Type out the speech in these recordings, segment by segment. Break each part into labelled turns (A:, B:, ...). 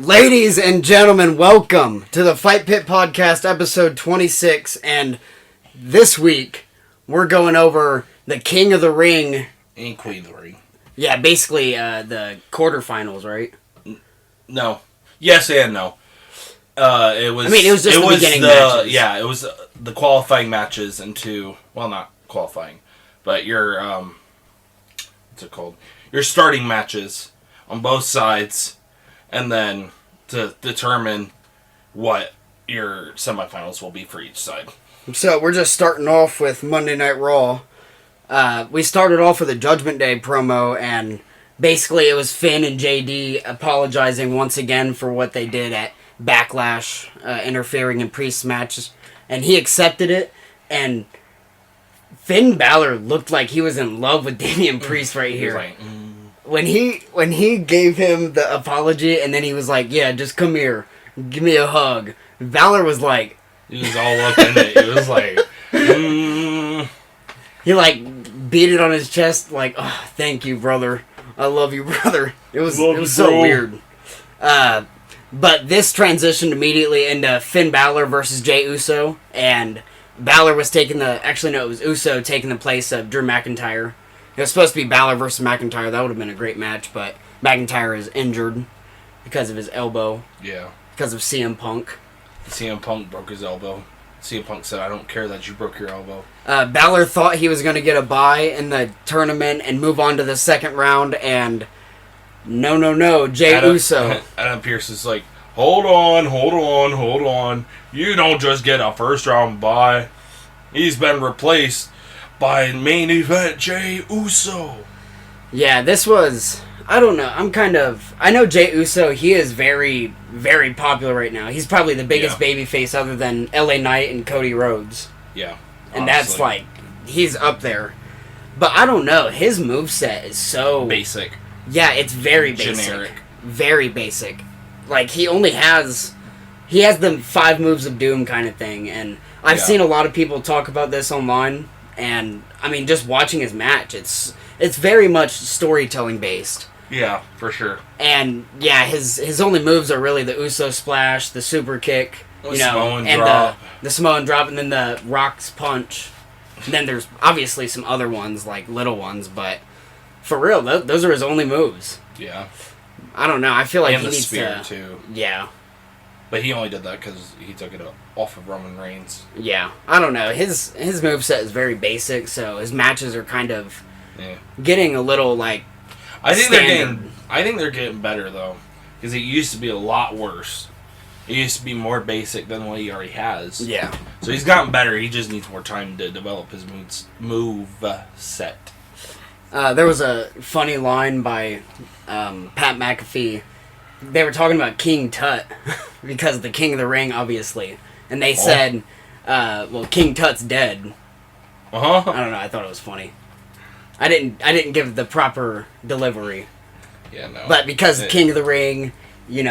A: Ladies and gentlemen, welcome to the Fight Pit Podcast, episode 26, and this week, we're going over the King of the Ring.
B: And Queen of the Ring.
A: Yeah, basically, the quarterfinals, right?
B: No. Yes and no. It was
A: just the beginning matches.
B: Yeah, it was the qualifying matches into, well, not qualifying, but your, what's it called? Your starting matches on both sides, and then to determine what your semifinals will be for each side.
A: So, we're just starting off with Monday Night Raw. We started off with a Judgment Day promo, and basically it was Finn and JD apologizing once again for what they did at Backlash, interfering in Priest's matches, and he accepted it, and Finn Balor looked like he was in love with Damian Priest right here.
B: Like,
A: When he gave him the apology, and then he was like, yeah, just come here, give me a hug, Balor was like...
B: He was all up in it. He was like...
A: He, like, beat it on his chest, like, oh, thank you, brother. I love you, brother. It was so weird. But this transitioned immediately into Finn Balor versus Jey Uso, and Balor was taking the... Actually, no, it was Uso taking the place of Drew McIntyre. It was supposed to be Balor versus McIntyre. That would have been a great match, but McIntyre is injured because of his elbow.
B: Yeah.
A: Because of CM Punk.
B: CM Punk broke his elbow. CM Punk said, I don't care that you broke your elbow.
A: Balor thought he was going to get a bye in the tournament and move on to the second round, and no, Jey Uso.
B: Adam Pearce is like, hold on. You don't just get a first round bye. He's been replaced by main event Jey Uso.
A: Yeah, this was... I don't know. I know Jey Uso, he is very, very popular right now. He's probably the biggest babyface other than LA Knight and Cody Rhodes.
B: Yeah.
A: And that's like... He's up there. But I don't know. His moveset is so...
B: basic.
A: Yeah, it's very basic.
B: Generic.
A: Very basic. Like, he only has... He has the 5 moves of doom kind of thing, and I've seen a lot of people talk about this online. And, I mean, just watching his match, it's very much storytelling based.
B: Yeah, for sure.
A: And, yeah, his only moves are really the Uso Splash, the Super Kick,
B: Samoan
A: and
B: drop.
A: the Samoan Drop, and then the Rock's Punch. And then there's obviously some other ones, like little ones, but for real, those are his only moves.
B: Yeah.
A: I don't know, I feel like
B: and
A: he
B: the
A: needs
B: spear,
A: to...
B: too.
A: Yeah.
B: But he only did that because he took it off of Roman Reigns.
A: Yeah, I don't know. His moveset is very basic, so his matches are kind of getting a little like.
B: I think they're getting better though, because it used to be a lot worse. It used to be more basic than what he already has.
A: Yeah.
B: So he's gotten better. He just needs more time to develop his move set.
A: There was a funny line by Pat McAfee. They were talking about King Tut, because of the King of the Ring, obviously. And they said, well, King Tut's dead.
B: Uh-huh.
A: I don't know, I thought it was funny. I didn't give the proper delivery.
B: Yeah, no.
A: But because King of the Ring, they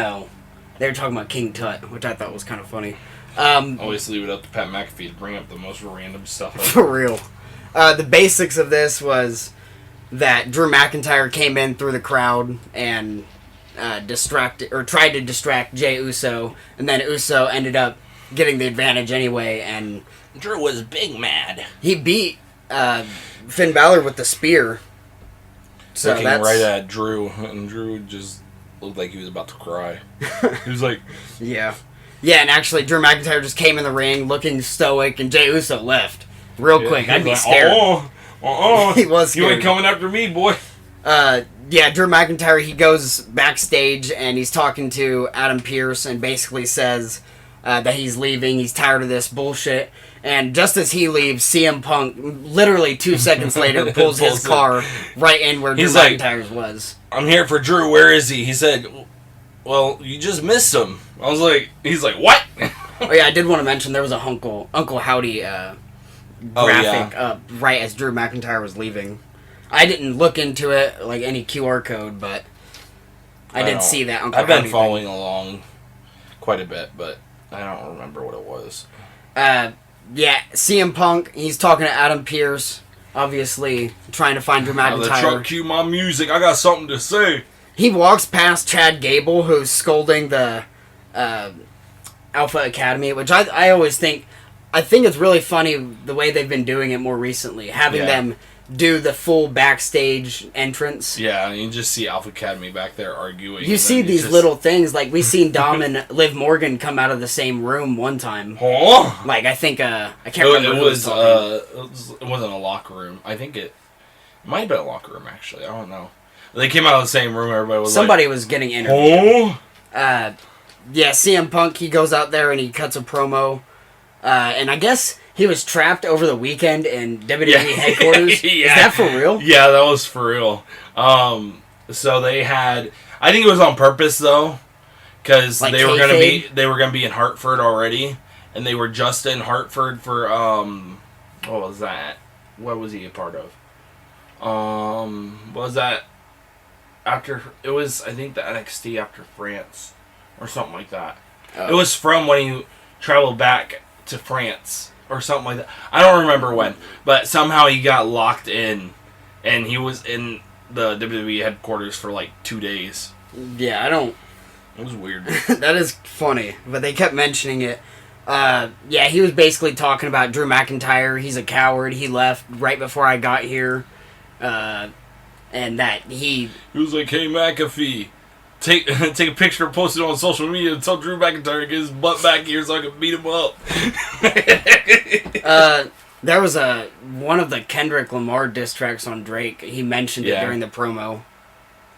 A: were talking about King Tut, which I thought was kind of funny.
B: Always leave it up to Pat McAfee to bring up the most random stuff.
A: For real. The basics of this was that Drew McIntyre came in through the crowd and... tried to distract Jey Uso, and then Uso ended up getting the advantage anyway, and
B: Drew was big mad.
A: He beat Finn Balor with the spear. So
B: looking right at Drew, and Drew just looked like he was about to cry. He was like...
A: Yeah, and actually Drew McIntyre just came in the ring looking stoic, and Jey Uso left real quick. I'd be scared.
B: He
A: was scared.
B: You ain't coming after me, boy.
A: Yeah, Drew McIntyre, he goes backstage and he's talking to Adam Pearce and basically says that he's leaving, he's tired of this bullshit. And just as he leaves, CM Punk, literally 2 seconds later, pulls his car right in where Drew McIntyre's was.
B: I'm here for Drew, where is he? He said, well, you just missed him. He's like, what?
A: Oh yeah, I did want to mention there was a Uncle Howdy graphic up right as Drew McIntyre was leaving. I didn't look into it, like any QR code, but I did see that Uncle Howdy.
B: I've been following along quite a bit, but I don't remember what it was.
A: Yeah, CM Punk, he's talking to Adam Pearce, obviously trying to find Drew McIntyre.
B: The truck cue my music, I got something to say.
A: he walks past Chad Gable, who's scolding the Alpha Academy, which I always think... I think it's really funny the way they've been doing it more recently. Having them do the full backstage entrance.
B: Yeah, and you just see Alpha Academy back there arguing.
A: You see these little things, like we seen Dom and Liv Morgan come out of the same room one time.
B: Oh!
A: Like, I think, I can't remember who was talking.
B: It wasn't a locker room. I think it might have been a locker room, actually. I don't know. They came out of the same room, everybody was
A: Somebody was getting interviewed. Yeah, CM Punk, he goes out there and he cuts a promo. And I guess he was trapped over the weekend in WWE headquarters. Is that for real?
B: Yeah, that was for real. So they had, I think it was on purpose though, because
A: like
B: they were gonna be in Hartford already, and they were just in Hartford for what was that? What was he a part of? What was that? After it was, I think the NXT after France or something like that. Oh. It was from when he traveled back to France or something like that. I don't remember when, but somehow he got locked in, and he was in the WWE headquarters for like 2 days.
A: Yeah, I don't...
B: It was weird.
A: That is funny, but they kept mentioning it. Yeah, he was basically talking about Drew McIntyre. He's a coward. He left right before I got here. And that he...
B: He was like, hey, McAfee, take a picture and post it on social media and tell Drew McIntyre to get his butt back here so I can beat him up.
A: There was one of the Kendrick Lamar diss tracks on Drake. He mentioned it during the promo.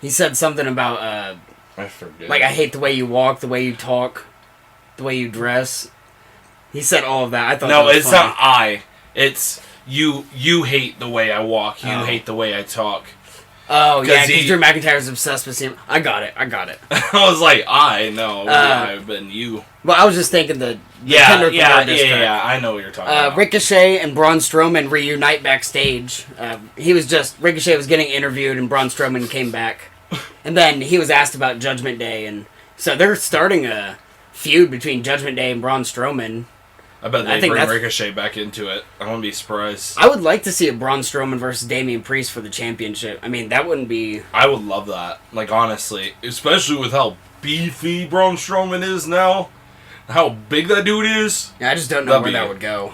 A: He said something about,
B: I forget.
A: Like, I hate the way you walk, the way you talk, the way you dress. He said all of that. I thought that was funny.
B: Not I. It's you. You hate the way I walk. You hate the way I talk.
A: Oh, yeah, because Drew McIntyre's obsessed with him. I got it.
B: I was like, I've been you.
A: Well, I was just thinking Kendrick Lamar diss track.
B: Yeah, I know what you're talking about.
A: Ricochet and Braun Strowman reunite backstage. Ricochet was getting interviewed, and Braun Strowman came back. And then he was asked about Judgment Day, and so they're starting a feud between Judgment Day and Braun Strowman.
B: I bet they bring Ricochet back into it. I wouldn't be surprised.
A: I would like to see a Braun Strowman versus Damian Priest for the championship. I mean, that wouldn't be...
B: I would love that. Like, honestly. Especially with how beefy Braun Strowman is now. How big that dude is.
A: Yeah, I just don't know where that would go.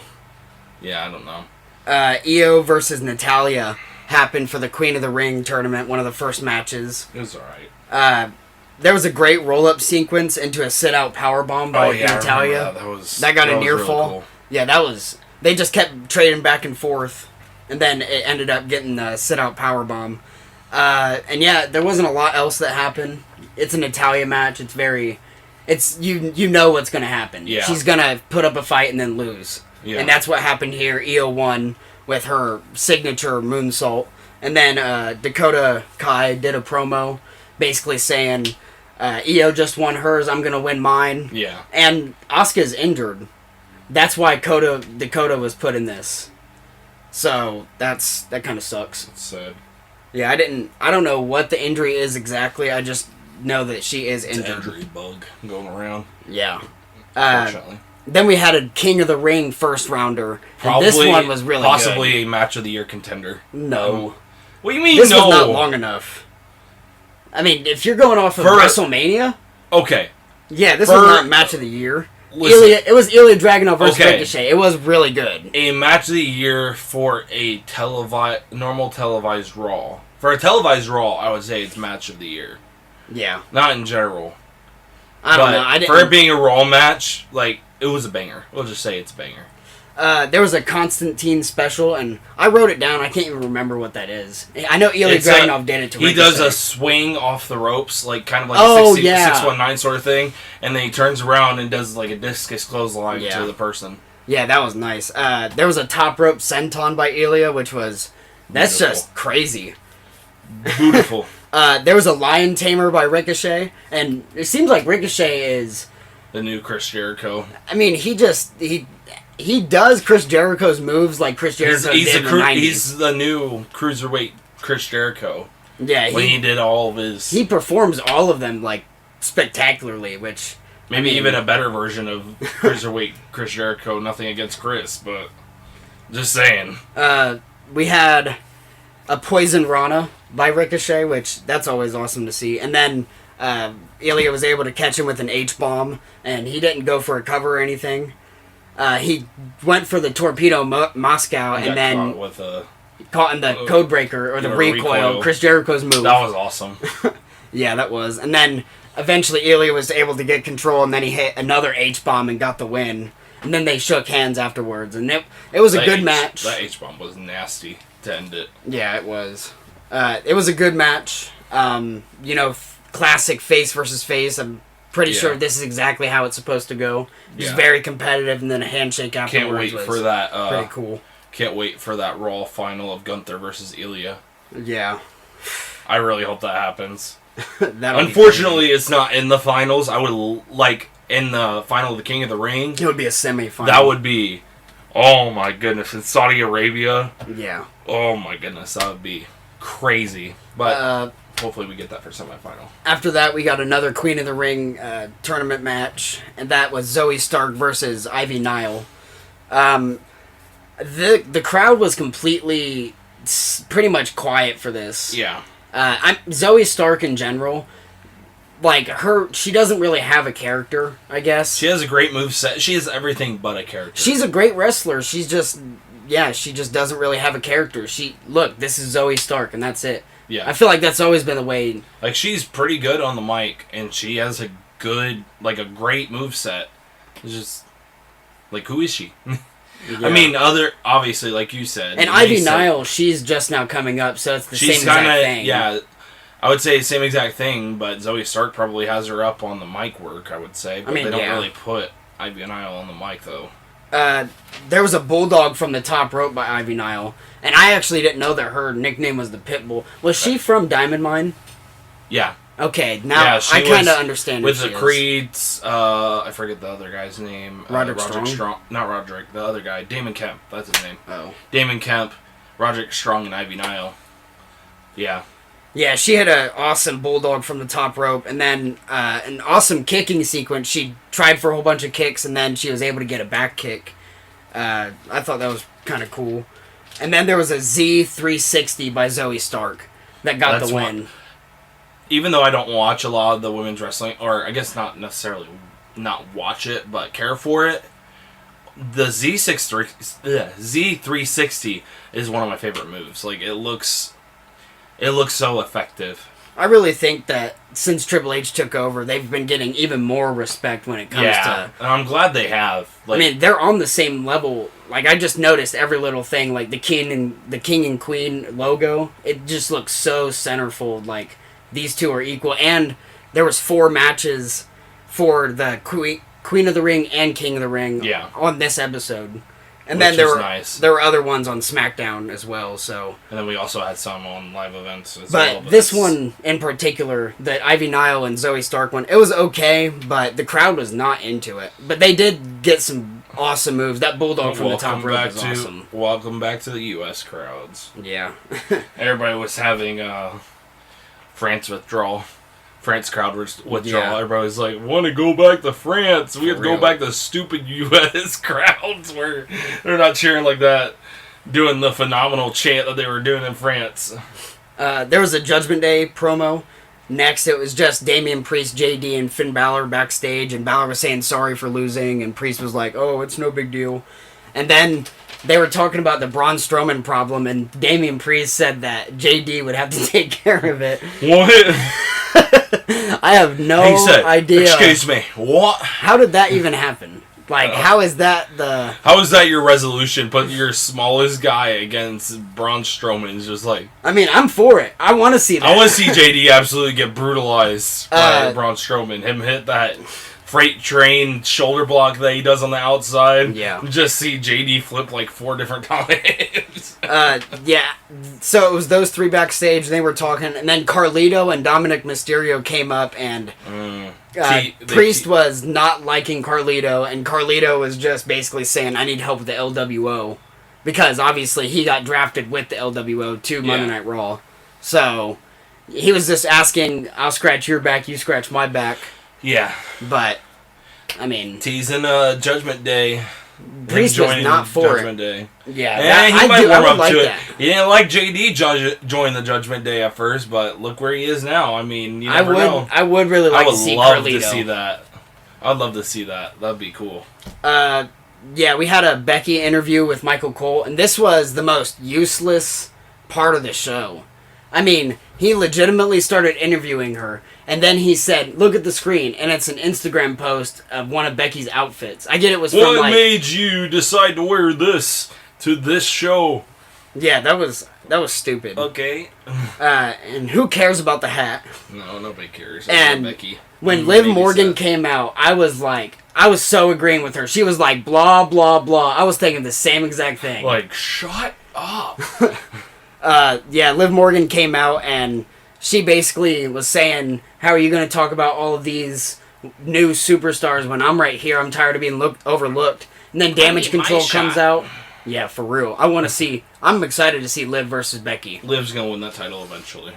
B: Yeah, I don't know.
A: Io versus Natalya happened for the Queen of the Ring tournament, one of the first matches.
B: It was alright.
A: There was a great roll-up sequence into a sit-out powerbomb by Natalya. That got a near fall. Really cool. Yeah, that was... They just kept trading back and forth, and then it ended up getting the sit-out powerbomb. And yeah, there wasn't a lot else that happened. It's a Natalya match. It's very... You know what's going to happen.
B: Yeah.
A: She's going to put up a fight and then lose. Yeah. And that's what happened here. Io won with her signature moonsault. And then Dakota Kai did a promo basically saying... Io just won hers, I'm going to win mine.
B: Yeah.
A: And Asuka's injured. That's why Dakota was put in this. So, that kind of sucks.
B: That's sad.
A: Yeah, I don't know what the injury is exactly, I just know that she is injured.
B: It's an injury bug going around.
A: Yeah. Unfortunately. Then we had a King of the Ring first rounder.
B: Probably,
A: and this one was really
B: possibly
A: good.
B: A match of the year contender.
A: No.
B: What do you mean
A: this was not long enough. I mean, if you're going off of WrestleMania...
B: Okay.
A: Yeah, this was not match of the year. It was Ilya Dragunov versus Ricochet. It was really good.
B: A match of the year for a normal televised Raw. For a televised Raw, I would say it's match of the year.
A: Yeah.
B: Not in general.
A: I don't know.
B: For it being a Raw match, like, it was a banger. We'll just say it's a banger.
A: There was a Constantine special, and I wrote it down. I can't even remember what that is. I know Ilya Dragunov did it to Ricochet.
B: He does a swing off the ropes, like kind of like a 619 sort of thing, and then he turns around and does like a discus clothesline to the person.
A: Yeah, that was nice. There was a top rope senton by Ilya, which was... That's just crazy.
B: Beautiful.
A: There was a lion tamer by Ricochet, and it seems like Ricochet is...
B: The new Chris Jericho.
A: I mean, he does Chris Jericho's moves like Chris Jericho did in the 90s.
B: He's the new cruiserweight Chris Jericho.
A: Yeah,
B: when he did all of his...
A: He performs all of them, like, spectacularly, which...
B: Maybe even a better version of cruiserweight Chris Jericho. Nothing against Chris, but... Just saying.
A: We had a Poison Rana by Ricochet, which that's always awesome to see. And then Ilya was able to catch him with an H-bomb, and he didn't go for a cover or anything. He went for the Torpedo Moscow, and then caught in the Codebreaker, or the recoil, Chris Jericho's move.
B: That was awesome.
A: Yeah, that was. And then eventually Ilya was able to get control, and then he hit another H-bomb and got the win. And then they shook hands afterwards, and it was a good match.
B: That H-bomb was nasty to end it.
A: Yeah, it was. It was a good match. Classic face versus face. I'm pretty sure this is exactly how it's supposed to go. Just very competitive, and then a handshake afterwards.
B: Can't wait for that.
A: Pretty cool.
B: Can't wait for that Raw final of Gunther versus Ilya.
A: Yeah.
B: I really hope that happens. Unfortunately, it's not in the finals. I would like in the final of the King of the Ring.
A: It would be a semi-final.
B: That would be, oh my goodness, in Saudi Arabia.
A: Yeah.
B: Oh my goodness, that would be crazy. But hopefully we get that for semi-final.
A: After that, we got another Queen of the Ring tournament match, and that was Zoe Stark versus Ivy Nile. The crowd was completely, pretty much quiet for this.
B: Yeah.
A: Zoe Stark in general, like she doesn't really have a character, I guess.
B: She has a great moveset. She has everything but a character.
A: She's a great wrestler. She just doesn't really have a character. This is Zoe Stark, and that's it.
B: Yeah.
A: I feel like that's always been the way.
B: Like, she's pretty good on the mic, and she has a great moveset. It's just, like, who is she? Yeah. I mean, obviously, like you said.
A: And Ivy Nile, she's just now coming up, so it's the same exact thing.
B: Yeah, I would say same exact thing, but Zoe Stark probably has her up on the mic work, I would say. But they don't really put Ivy Nile on the mic, though.
A: There was a bulldog from the top rope by Ivy Nile, and I actually didn't know that her nickname was the Pitbull. Was she from Diamond Mine?
B: Yeah.
A: Okay, now I kind of understand
B: with the Creeds. I forget the other guy's name.
A: Roderick Strong?
B: Not Roderick. The other guy, Damon Kemp. That's his name.
A: Oh,
B: Damon Kemp, Roderick Strong, and Ivy Nile. Yeah.
A: Yeah, she had an awesome bulldog from the top rope, and then an awesome kicking sequence. She tried for a whole bunch of kicks, and then she was able to get a back kick. I thought that was kind of cool. And then there was a Z360 by Zoe Stark that got the win.
B: Even though I don't watch a lot of the women's wrestling, or I guess not necessarily not watch it, but care for it, the Z360 is one of my favorite moves. Like, it looks so effective.
A: I really think that since Triple H took over, they've been getting even more respect when it comes to...
B: and I'm glad they have.
A: Like, I mean, they're on the same level. Like, I just noticed every little thing, like the King and Queen logo. It just looks so centerfold. Like, these two are equal. And there was 4 matches for the Queen of the Ring and King of the Ring on this episode. And then there were other ones on SmackDown as well. So,
B: and then we also had some on live events as
A: well. But this one in particular, the Ivy Nile and Zoe Stark one, it was okay, but the crowd was not into it. But they did get some awesome moves. That bulldog from the top rope was awesome.
B: Welcome back to the U.S. crowds.
A: Yeah.
B: Everybody was having France crowd withdrawal. Yeah. Everybody was like, want to go back to France. We have to go back to stupid U.S. crowds where they're not cheering like that, doing the phenomenal chant that they were doing in France.
A: There was a Judgment Day promo. Next, it was just Damian Priest, JD, and Finn Balor backstage, and Balor was saying sorry for losing, and Priest was like, oh, it's no big deal. And then they were talking about the Braun Strowman problem, and Damian Priest said that JD would have to take care of it.
B: What?
A: I have no idea.
B: Excuse me, what?
A: How did that even happen? Like, how is that
B: your resolution? Put your smallest guy against Braun Strowman is just like...
A: I mean, I'm for it. I want to see that.
B: I want to see JD absolutely get brutalized by Braun Strowman. Him hit that freight train shoulder block that he does on the outside.
A: Yeah.
B: Just see JD flip like 4 different times.
A: Yeah. So it was those 3 backstage. They were talking, and then Carlito and Dominic Mysterio came up, and Priest was not liking Carlito, and Carlito was just basically saying, I need help with the LWO. Because obviously he got drafted with the LWO to Monday Night Raw. So he was just asking, I'll scratch your back, you scratch my back.
B: Yeah.
A: But, I mean...
B: Teasing Judgment Day.
A: Priest was not for
B: Judgment
A: it.
B: Day.
A: Yeah,
B: he might warm up to it.
A: That.
B: He didn't like JD join the Judgment Day at first, but look where he is now. I mean, you never know.
A: I would really like to see Carlito.
B: I would love to see that. I'd love to see that. That'd be cool.
A: Yeah, we had a Becky interview with Michael Cole, and this was the most useless part of the show. I mean, he legitimately started interviewing her, and then he said, "Look at the screen," and it's an Instagram post of one of Becky's outfits. I get it was from
B: What made you decide to wear this to this show?
A: Yeah, that was stupid.
B: Okay.
A: And who cares about the hat?
B: No, nobody cares.
A: And
B: Becky.
A: When Liv Morgan came out, I was so agreeing with her. She was like, blah, blah, blah. I was thinking the same exact thing.
B: Like, shut up.
A: Yeah, Liv Morgan came out and she basically was saying, how are you going to talk about all of these new superstars when I'm right here? I'm tired of being overlooked. And then Damage Control comes out. Yeah, for real. I'm excited to see Liv versus Becky.
B: Liv's going to win that title eventually.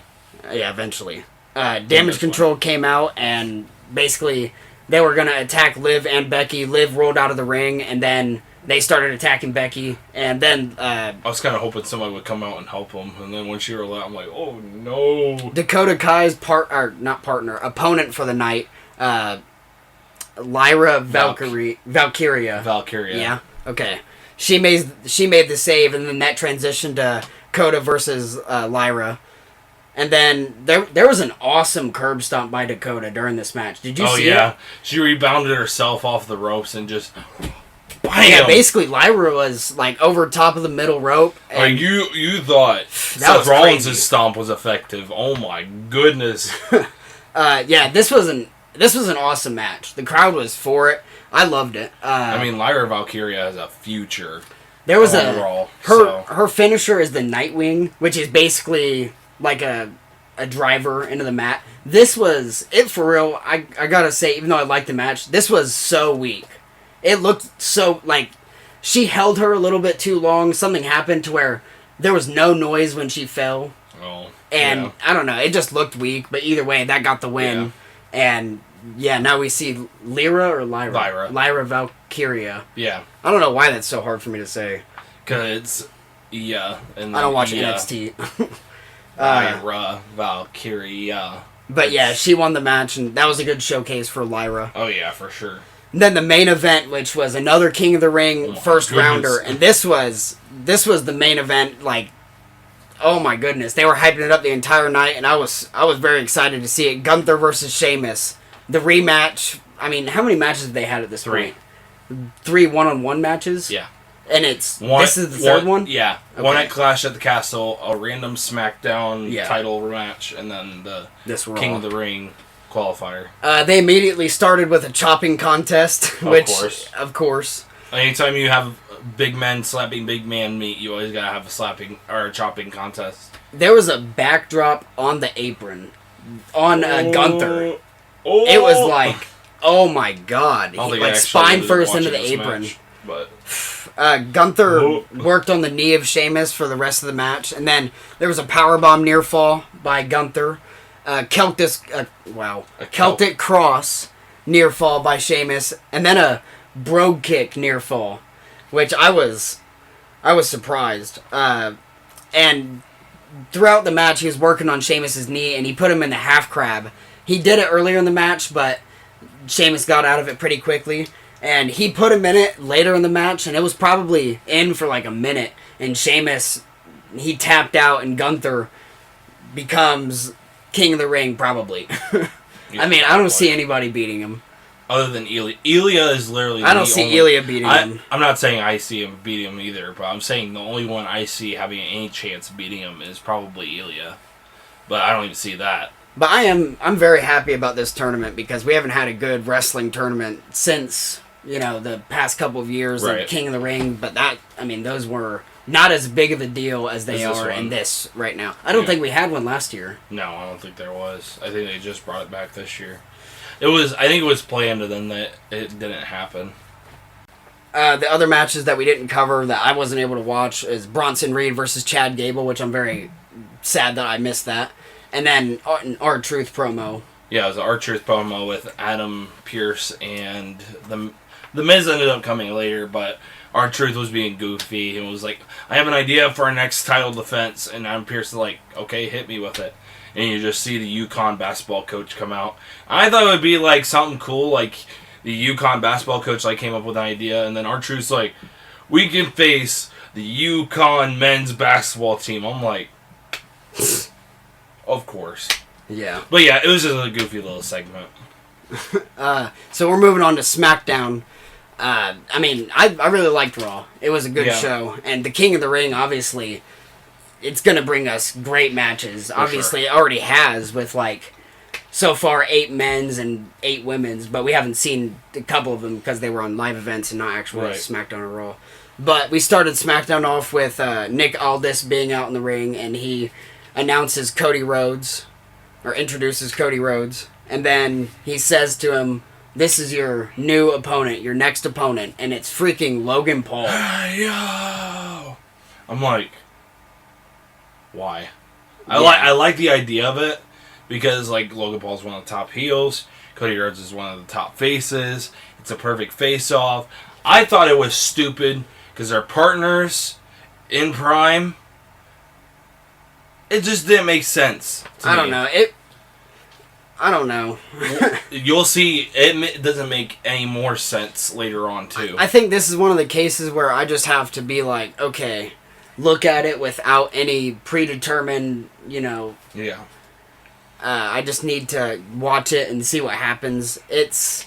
A: Yeah, eventually. Damage Control came out and basically they were going to attack Liv and Becky. Liv rolled out of the ring and then they started attacking Becky. And then
B: I was kind of hoping somebody would come out and help them. And then when she rolled out, I'm like, oh no.
A: Dakota Kai's opponent for the night, Lyra Valkyria.
B: Valkyria.
A: Yeah. Okay. She made the save, and then that transitioned to Kota versus Lyra. And then there was an awesome curb stomp by Dakota during this match. Did you see it? Oh, yeah.
B: She rebounded herself off the ropes and just... Bam!
A: Yeah, basically Lyra was like over top of the middle rope.
B: And you thought Seth Rollins' stomp was effective. Oh my goodness.
A: Yeah, this was an awesome match. The crowd was for it. I loved it.
B: I mean, Lyra Valkyria has a future.
A: There was her finisher is the Nightwing, which is basically like a driver into the mat. This was it for real. I gotta say, even though I liked the match, this was so weak. It looked so like she held her a little bit too long. Something happened to where there was no noise when she fell.
B: Oh,
A: and
B: yeah.
A: I don't know. It just looked weak. But either way, that got the win. Yeah. And yeah, now we see Lyra Valkyria.
B: Yeah.
A: I don't know why that's so hard for me to say.
B: Cause and
A: I don't watch NXT.
B: Lyra Valkyria.
A: But yeah, she won the match, and that was a good showcase for Lyra.
B: Oh yeah, for sure.
A: And then the main event, which was another King of the Ring first rounder, and this was the main event. Like, oh my goodness, they were hyping it up the entire night, and I was very excited to see it. Gunther versus Sheamus, the rematch. I mean, how many matches have they had at this point? 3 one-on-one matches.
B: Yeah,
A: and this is the third one.
B: Yeah, okay. One at Clash at the Castle, a random SmackDown title match, and then this King of the Ring qualifier.
A: They immediately started with a chopping contest, of course.
B: Anytime you have big men slapping big man meat, you always gotta have a slapping or a chopping contest.
A: There was a backdrop on the apron on Gunther. Oh. It was like, oh my god, he like spine first into the apron.
B: Match, but
A: Gunther worked on the knee of Sheamus for the rest of the match, and then there was a powerbomb near fall by Gunther. Celtic cross near fall by Sheamus, and then a brogue kick near fall, which I was surprised. And throughout the match, he was working on Sheamus's knee, and he put him in the half crab. He did it earlier in the match, but Sheamus got out of it pretty quickly, and he put him in it later in the match, and it was probably in for like a minute, and Sheamus, he tapped out, and Gunther becomes King of the Ring, probably. I mean, I don't see anybody beating him.
B: Other than Ilya. Ilya is literally
A: I don't see Ilya beating him.
B: I'm not saying I see him beating him either, but I'm saying the only one I see having any chance of beating him is probably Ilya. But I don't even see that.
A: But I'm very happy about this tournament because we haven't had a good wrestling tournament since, the past couple of years, like King of the Ring, but those were not as big of a deal as they are in this right now. I don't think we had one last year.
B: No, I don't think there was. I think they just brought it back this year. I think it was planned, and then it didn't happen.
A: The other matches that we didn't cover that I wasn't able to watch is Bronson Reed versus Chad Gable, which I'm very sad that I missed that. And then our R-Truth promo.
B: Yeah, it was an R-Truth promo with Adam Pearce and the Miz ended up coming later, but R-Truth was being goofy and was like, I have an idea for our next title defense, and Adam Pearce is like, okay, hit me with it. And you just see the UConn basketball coach come out. I thought it would be like something cool, like the UConn basketball coach like came up with an idea, and then R-Truth's like, we can face the UConn men's basketball team. I'm like, of course.
A: Yeah.
B: But yeah, it was just a goofy little segment.
A: So we're moving on to SmackDown. I mean, I really liked Raw. It was a good show. And the King of the Ring, obviously, it's going to bring us great matches. For obviously, It already has with, like, so far 8 men's and 8 women's. But we haven't seen a couple of them because they were on live events and not actually SmackDown or Raw. But we started SmackDown off with Nick Aldis being out in the ring, and he announces Cody Rhodes, or introduces Cody Rhodes. And then he says to him, this is your new opponent, your next opponent, and it's freaking Logan Paul.
B: Yo! I'm like, why? I like the idea of it because like Logan Paul's one of the top heels, Cody Rhodes is one of the top faces. It's a perfect face-off. I thought it was stupid because they're partners in Prime. It just didn't make sense.
A: I don't know. I don't know.
B: You'll see. It doesn't make any more sense later on, too.
A: I think this is one of the cases where I just have to be like, okay, look at it without any predetermined,
B: Yeah.
A: I just need to watch it and see what happens. It's...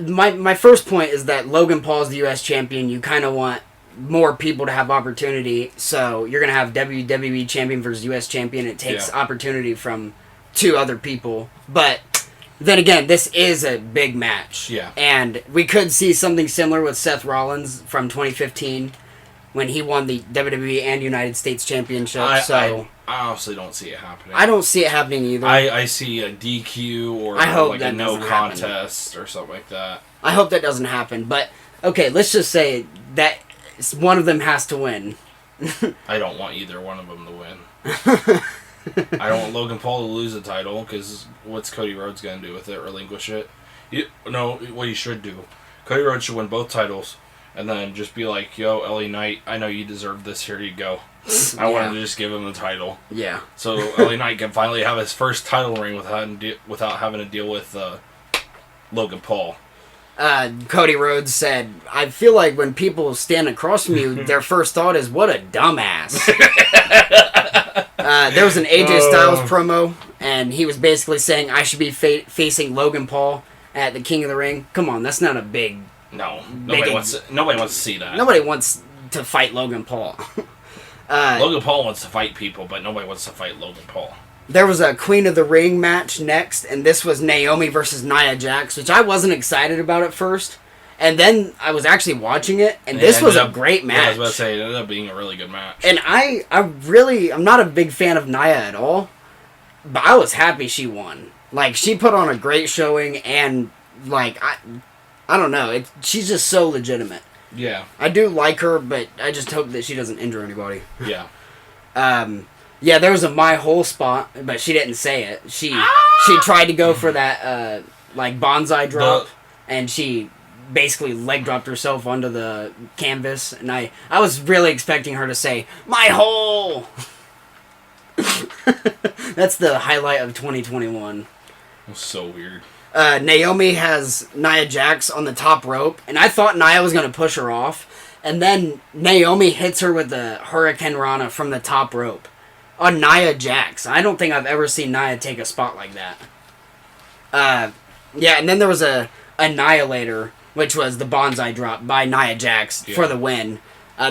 A: My first point is that Logan Paul's the U.S. champion. You kind of want more people to have opportunity. So you're going to have WWE champion versus U.S. champion. It takes opportunity from 2 other people. But then again, this is a big match.
B: Yeah.
A: And we could see something similar with Seth Rollins from 2015 when he won the WWE and United States Championship.
B: I honestly don't see it happening.
A: I don't see it happening either.
B: I see a DQ or like a no contest or something like that.
A: I hope that doesn't happen. But, okay, let's just say that one of them has to win.
B: I don't want either one of them to win. I don't want Logan Paul to lose the title because what's Cody Rhodes going to do with it? Relinquish it? What he should do. Cody Rhodes should win both titles and then just be like, yo, LA Knight, I know you deserve this. Here you go. I wanted to just give him the title.
A: Yeah.
B: So LA Knight can finally have his first title ring without having to deal with Logan Paul.
A: Cody Rhodes said, I feel like when people stand across from you, their first thought is, what a dumbass. There was an AJ Styles promo, and he was basically saying, I should be facing Logan Paul at the King of the Ring. Come on, that's not a big...
B: No. Nobody wants to see that.
A: Nobody wants to fight Logan Paul.
B: Logan Paul wants to fight people, but nobody wants to fight Logan Paul.
A: There was a Queen of the Ring match next, and this was Naomi versus Nia Jax, which I wasn't excited about at first. And then I was actually watching it, and this was a great match.
B: Yeah, I was about to say, it ended up being a really good match.
A: And I'm not a big fan of Nia at all, but I was happy she won. Like, she put on a great showing, and, like, I don't know, she's just so legitimate.
B: Yeah.
A: I do like her, but I just hope that she doesn't injure anybody.
B: Yeah.
A: Yeah, there was a my hole spot, but she didn't say it. She tried to go for that like bonsai drop, and she basically leg dropped herself onto the canvas. And I was really expecting her to say my hole. That's the highlight of 2021.
B: That's so weird.
A: Naomi has Nia Jax on the top rope, and I thought Nia was going to push her off, and then Naomi hits her with the Hurricane Rana from the top rope on Nia Jax. I don't think I've ever seen Nia take a spot like that. Yeah, and then there was a Annihilator, which was the bonsai drop by Nia Jax for the win.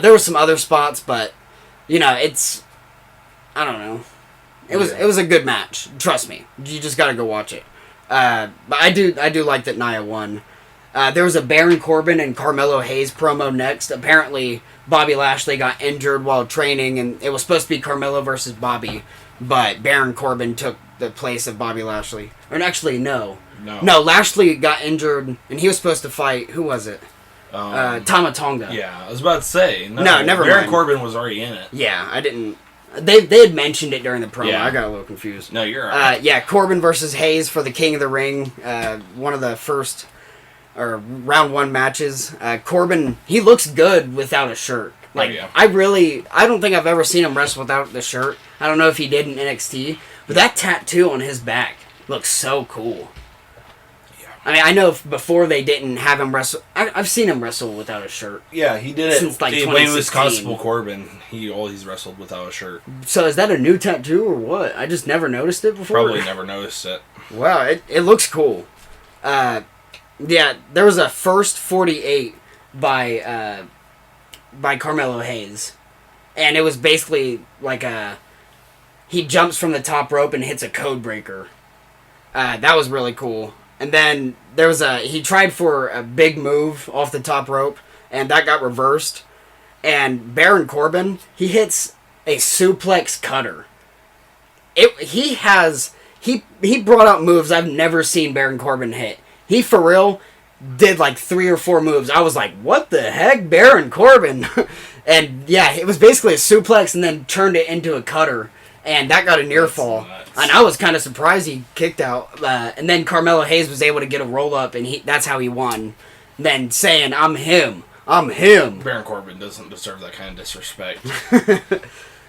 A: There were some other spots, but it's I don't know. It was a good match. Trust me, you just got to go watch it. But I do like that Nia won. There was a Baron Corbin and Carmelo Hayes promo next. Apparently, Bobby Lashley got injured while training, and it was supposed to be Carmelo versus Bobby, but Baron Corbin took the place of Bobby Lashley. Or actually, no, Lashley got injured, and he was supposed to fight. Who was it? Tama Tonga.
B: Yeah, I was about to say.
A: No, never
B: Baron
A: mind.
B: Corbin was already in it.
A: Yeah, I didn't They had mentioned it during the promo.
B: Yeah.
A: I got a little confused.
B: No, you're right.
A: Yeah, Corbin versus Hayes for the King of the Ring. One of the first or round 1 matches. Corbin, he looks good without a shirt. Like, I don't think I've ever seen him wrestle without the shirt. I don't know if he did in NXT, but that tattoo on his back looks so cool. Yeah. I mean, I know before they didn't have him wrestle. I've seen him wrestle without a shirt.
B: Yeah, he did it
A: since like
B: when he was Constable Corbin. He always wrestled without a shirt.
A: So is that a new tattoo or what? I just never noticed it before.
B: Probably never noticed it.
A: Wow, it looks cool. Yeah, there was a first 48 by Carmelo Hayes, and it was basically like he jumps from the top rope and hits a code breaker. That was really cool. And then there was he tried for a big move off the top rope, and that got reversed. And Baron Corbin, he hits a suplex cutter. He brought out moves I've never seen Baron Corbin hit. He, for real, did like 3 or 4 moves. I was like, what the heck, Baron Corbin? And yeah, it was basically a suplex and then turned it into a cutter. And that got a near fall. And I was kind of surprised he kicked out. And then Carmelo Hayes was able to get a roll up, and that's how he won. Then saying, I'm him. I'm him.
B: Baron Corbin doesn't deserve that kind of disrespect.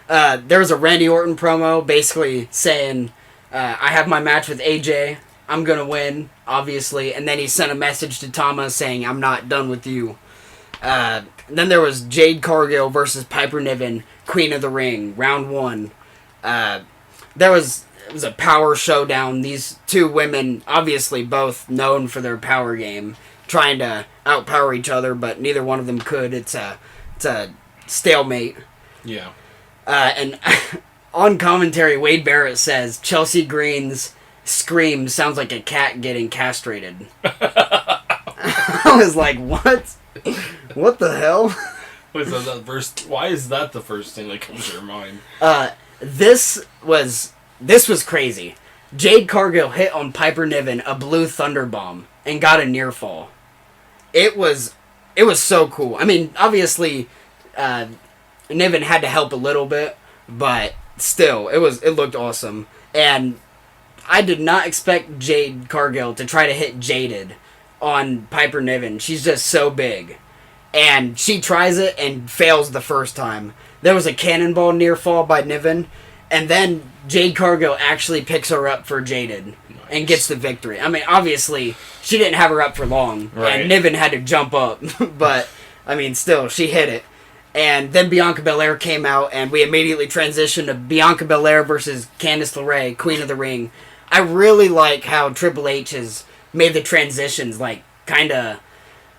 A: There was a Randy Orton promo basically saying, I have my match with AJ. I'm going to win, obviously. And then he sent a message to Tama saying, I'm not done with you. Then there was Jade Cargill versus Piper Niven, Queen of the Ring, round 1. It was a power showdown. These 2 women, obviously both known for their power game, trying to outpower each other, but neither one of them could. It's a stalemate.
B: Yeah.
A: And on commentary, Wade Barrett says, Chelsea Green's scream sounds like a cat getting castrated. I was like, what? What the hell?
B: Why is that the first thing that comes to your mind?
A: This was crazy. Jade Cargill hit on Piper Niven a blue thunder bomb and got a near fall. It was so cool. I mean, obviously, Niven had to help a little bit, but still, it looked awesome. And I did not expect Jade Cargill to try to hit Jaded on Piper Niven. She's just so big. And she tries it and fails the first time. There was a cannonball near fall by Niven, and then Jade Cargill actually picks her up for Jaded and gets the victory. I mean, obviously, she didn't have her up for long, and Niven had to jump up. But, I mean, still, she hit it. And then Bianca Belair came out, and we immediately transitioned to Bianca Belair versus Candice LeRae, Queen of the Ring. I really like how Triple H has made the transitions, like, kind of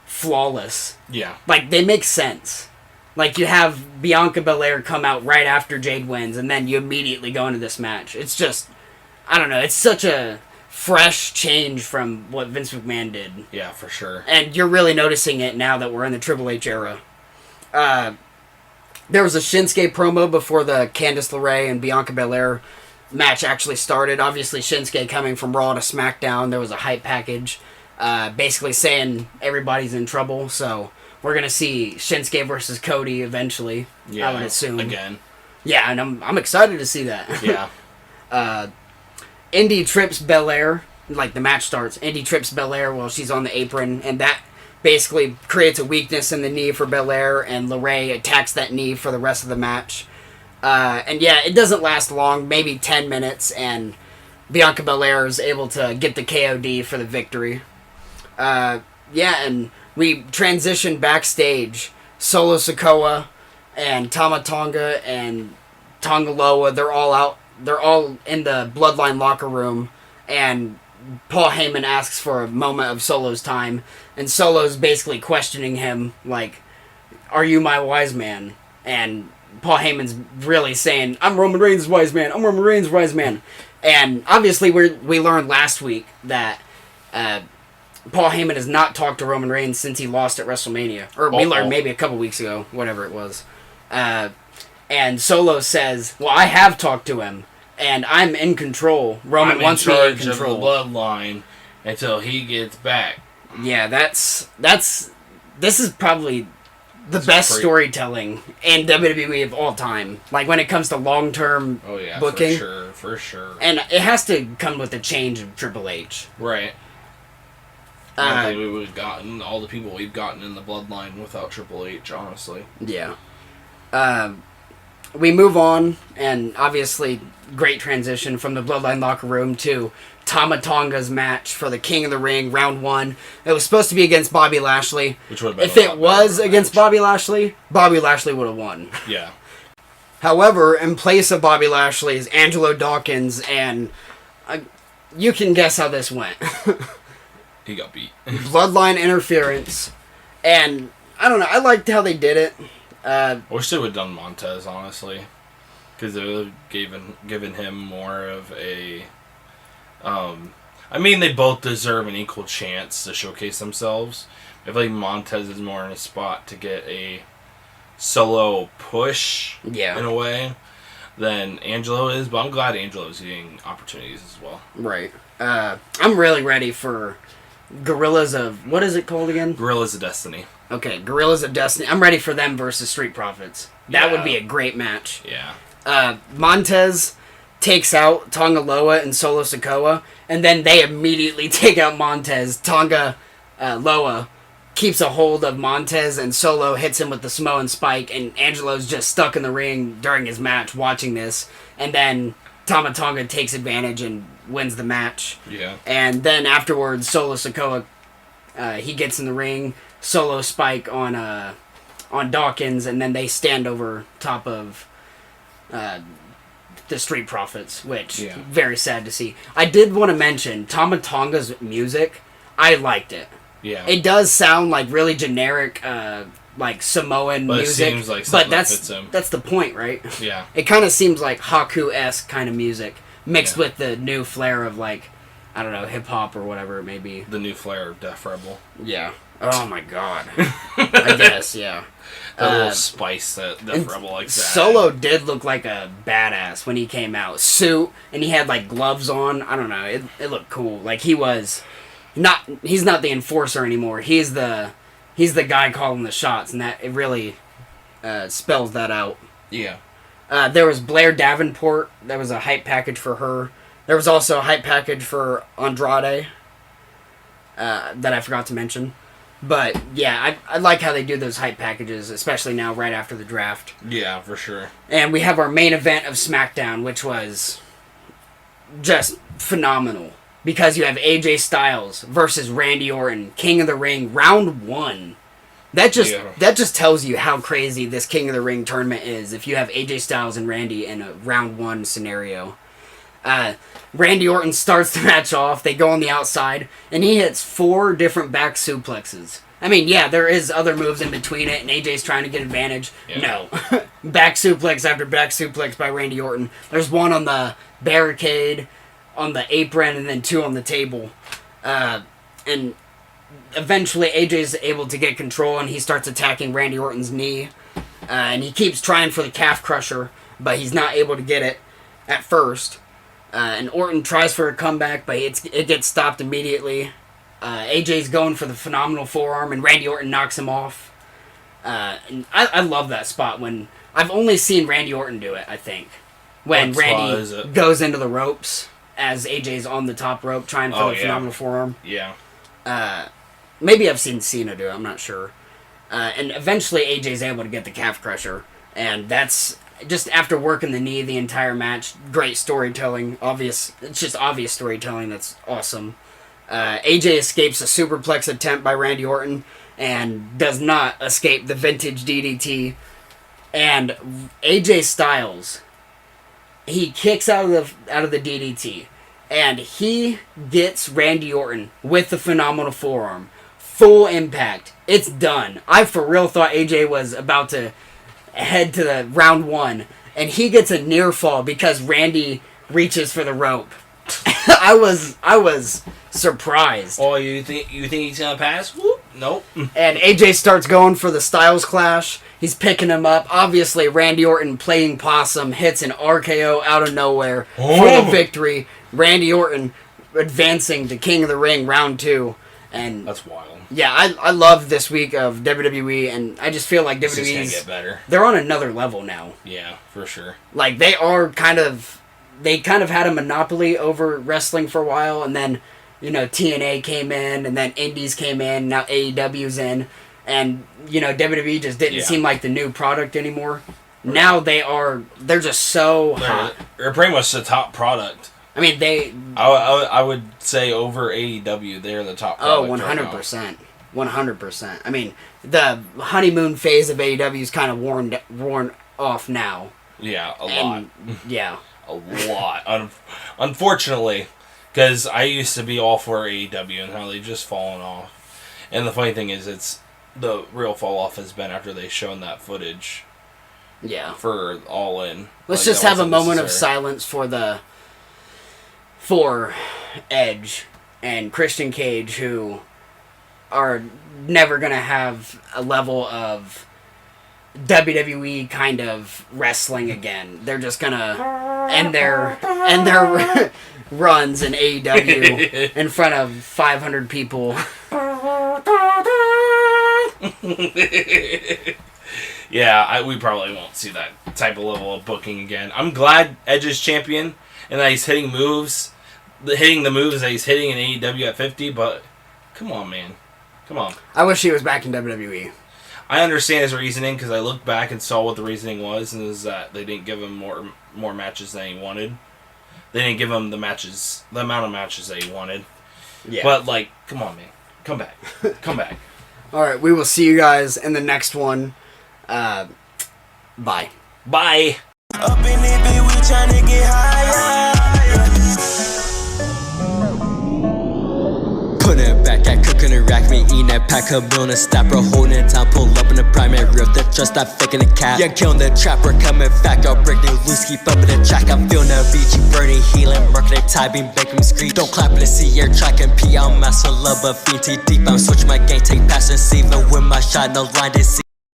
A: flawless.
B: Yeah.
A: Like, they make sense. Like, you have Bianca Belair come out right after Jade wins, and then you immediately go into this match. It's just, I don't know, it's such a fresh change from what Vince McMahon did.
B: Yeah, for sure.
A: And you're really noticing it now that we're in the Triple H era. There was a Shinsuke promo before the Candice LeRae and Bianca Belair match actually started. Obviously, Shinsuke coming from Raw to SmackDown, there was a hype package basically saying everybody's in trouble, so we're going to see Shinsuke versus Cody eventually, I would assume.
B: Again.
A: Yeah, and I'm excited to see that.
B: Yeah.
A: Indy trips Belair, like the match starts, Indy trips Belair while she's on the apron, and that basically creates a weakness in the knee for Belair, and LeRae attacks that knee for the rest of the match. And yeah, it doesn't last long, maybe 10 minutes, and Bianca Belair is able to get the KOD for the victory. Yeah, and we transition backstage. Solo Sikoa and Tama Tonga and Tonga Loa, they're all out. They're all in the Bloodline locker room, and Paul Heyman asks for a moment of Solo's time, and Solo's basically questioning him, like, are you my wise man? And Paul Heyman's really saying, I'm Roman Reigns' wise man, I'm Roman Reigns' wise man. And obviously we learned last week that Paul Heyman has not talked to Roman Reigns since he lost at WrestleMania. Or we learned maybe a couple weeks ago, whatever it was. And Solo says, well, I have talked to him, and I'm in control. Roman wants me in control.
B: Of the bloodline until he gets back.
A: Yeah, this is probably the best storytelling in WWE of all time. Like, when it comes to long-term booking.
B: For sure.
A: And it has to come with the change of Triple H.
B: Right. I don't think we would have gotten all the people we've gotten in the bloodline without Triple H, honestly.
A: Yeah. We move on, and obviously, great transition from the Bloodline locker room to Tama Tonga's match for the King of the Ring, round 1. It was supposed to be against Bobby Lashley.
B: Which would have been
A: if it was against Bobby Lashley would have won.
B: Yeah.
A: However, in place of Bobby Lashley is Angelo Dawkins, and you can guess how this went.
B: He got beat.
A: Bloodline interference, and I don't know, I liked how they did it.
B: I wish they would have done Montez, honestly. Because they would have given him more of a... I mean, they both deserve an equal chance to showcase themselves. I feel like Montez is more in a spot to get a solo push, in a way, than Angelo is. But I'm glad Angelo's getting opportunities as well.
A: Right. I'm really ready for Guerrillas of... What is it called again?
B: Guerrillas of Destiny.
A: Okay, Guerrillas of Destiny. I'm ready for them versus Street Profits. That would be a great match.
B: Yeah.
A: Montez takes out Tonga Loa and Solo Sikoa, and then they immediately take out Montez. Tonga Loa keeps a hold of Montez, and Solo hits him with the Samoan Spike, and Angelo's just stuck in the ring during his match watching this, and then Tama Tonga takes advantage and wins the match.
B: Yeah.
A: And then afterwards, Solo Sikoa, he gets in the ring, Solo Spike on Dawkins, and then they stand over top of the Street Profits, which very sad to see. I did want to mention Tama Tonga's music. I liked it.
B: Yeah.
A: It does sound like really generic, like Samoan music.
B: It seems like
A: but
B: fits him.
A: that's the point, right?
B: Yeah.
A: It kind of seems like Haku-esque kind of music mixed with the new flair of, like, I don't know, hip hop or whatever it may be.
B: The new flair of Def Rebel.
A: Yeah. Oh my god. I guess, yeah.
B: That little spice that Def Rebel likes.
A: Solo did look like a badass when he came out. Suit, and he had like gloves on. I don't know. It looked cool. Like he's not the enforcer anymore. He's the guy calling the shots, and that it really spells that out.
B: Yeah.
A: There was Blair Davenport. There was a hype package for her. There was also a hype package for Andrade that I forgot to mention. But, yeah, I like how they do those hype packages, especially now right after the draft.
B: Yeah, for sure.
A: And we have our main event of SmackDown, which was just phenomenal. Because you have AJ Styles versus Randy Orton, King of the Ring, round 1. That just tells you how crazy this King of the Ring tournament is if you have AJ Styles and Randy in a round 1 scenario. Randy Orton starts the match off. They go on the outside, and he hits 4 different back suplexes. I mean, yeah, there is other moves in between it, and AJ's trying to get advantage. Yeah. No. Back suplex after back suplex by Randy Orton. There's one on the barricade, on the apron, and then 2 on the table. And eventually AJ's able to get control, and he starts attacking Randy Orton's knee. And he keeps trying for the calf crusher, but he's not able to get it at first. And Orton tries for a comeback, but it gets stopped immediately. AJ's going for the phenomenal forearm, and Randy Orton knocks him off. And I love that spot when... I've only seen Randy Orton do it, I think. When Randy goes into the ropes as AJ's on the top rope trying for the phenomenal forearm.
B: Yeah.
A: Maybe I've seen Cena do it, I'm not sure. And eventually AJ's able to get the calf crusher. And that's... Just after working the knee the entire match, great storytelling. It's just obvious storytelling that's awesome. AJ escapes a superplex attempt by Randy Orton and does not escape the vintage DDT. And AJ Styles, he kicks out of the DDT, and he gets Randy Orton with the phenomenal forearm. Full impact. It's done. I for real thought AJ was about to head to the round 1, and he gets a near fall because Randy reaches for the rope. I was surprised.
B: Oh, you think he's gonna pass? Whoop. Nope.
A: And AJ starts going for the Styles Clash. He's picking him up. Obviously, Randy Orton playing possum hits an RKO out of nowhere for the victory. Randy Orton advancing to King of the Ring round 2. And
B: that's wild.
A: Yeah, I love this week of WWE, and I just feel like
B: WWE's
A: WWE's
B: gonna get better.
A: They're on another level now.
B: Yeah, for sure.
A: Like they kind of had a monopoly over wrestling for a while, and then TNA came in, and then Indies came in. Now AEW's in, and WWE just didn't seem like the new product anymore. Right. Now they're just so hot.
B: They're pretty much the top product.
A: I mean,
B: I would say over AEW, they're the top product.
A: 100%. 100%. I mean, the honeymoon phase of AEW is kind of worn off now.
B: Yeah, a lot.
A: Yeah.
B: A lot. Unfortunately, because I used to be all for AEW and how they've just fallen off. And the funny thing is, it's the real fall off has been after they've shown that footage.
A: Yeah.
B: For All In.
A: Let's just have a moment of silence for Edge and Christian Cage, who are never going to have a level of WWE kind of wrestling again. They're just going to end their runs in AEW in front of 500 people.
B: Yeah, we probably won't see that type of level of booking again. I'm glad Edge is champion and that he's hitting the moves that he's hitting in AEW at 50, but come on, man. Come on.
A: I wish he was back in WWE.
B: I understand his reasoning because I looked back and saw what the reasoning was, and it was that they didn't give him more matches than he wanted. They didn't give him the amount of matches that he wanted. Yeah. But, come on, man. Come back. Come back.
A: All right, we will see you guys in the next one. Bye.
B: Bye.
C: Up in it, we tryna get higher. Put it back, I cooking it rack, me eating that pack of bonus stopper, holding it down, pull up in the primary rip, that just stop faking the cap. Yeah, killing the trapper, coming back, I'll break new loose, keep up in the track, I'm feeling the beachy, burning, healing, marking it, tie beam, baking screech. Don't clap in the sea, air track and pee, I'm master love, but feet deep, I'm switching my game, take passion, even with my shot, no line to see.